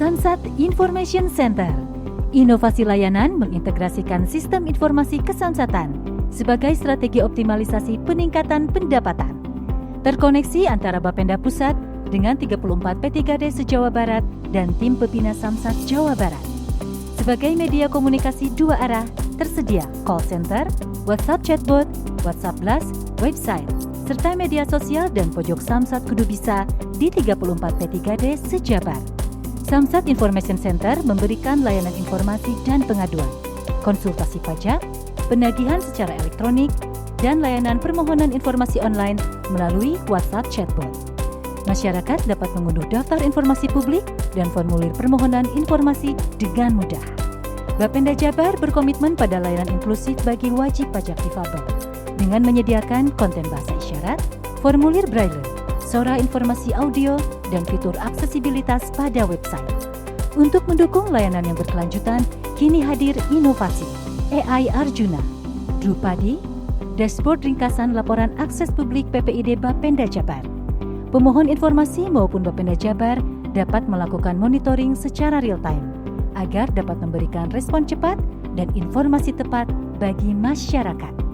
Samsat Information Center. Inovasi layanan mengintegrasikan sistem informasi kesamsatan sebagai strategi optimalisasi peningkatan pendapatan. Terkoneksi antara Bapenda Pusat dengan 34 P3D se-Jawa Barat dan tim pembina Samsat Jawa Barat. Sebagai media komunikasi dua arah, tersedia call center, WhatsApp chatbot, WhatsApp Blast, website, serta media sosial dan pojok Samsat kudu bisa di 34 P3D se-Jabar. Samsat Information Center memberikan layanan informasi dan pengaduan, konsultasi pajak, penagihan secara elektronik, dan layanan permohonan informasi online melalui WhatsApp chatbot. Masyarakat dapat mengunduh daftar informasi publik dan formulir permohonan informasi dengan mudah. Bapenda Jabar berkomitmen pada layanan inklusif bagi wajib pajak difabel dengan menyediakan konten bahasa isyarat, formulir braille, suara informasi audio, dan fitur aksesibilitas pada website. Untuk mendukung layanan yang berkelanjutan, kini hadir inovasi AI Arjuna, Drupadi, dashboard ringkasan laporan akses publik PPID Bapenda Jabar. Pemohon informasi maupun Bapenda Jabar dapat melakukan monitoring secara real-time agar dapat memberikan respon cepat dan informasi tepat bagi masyarakat.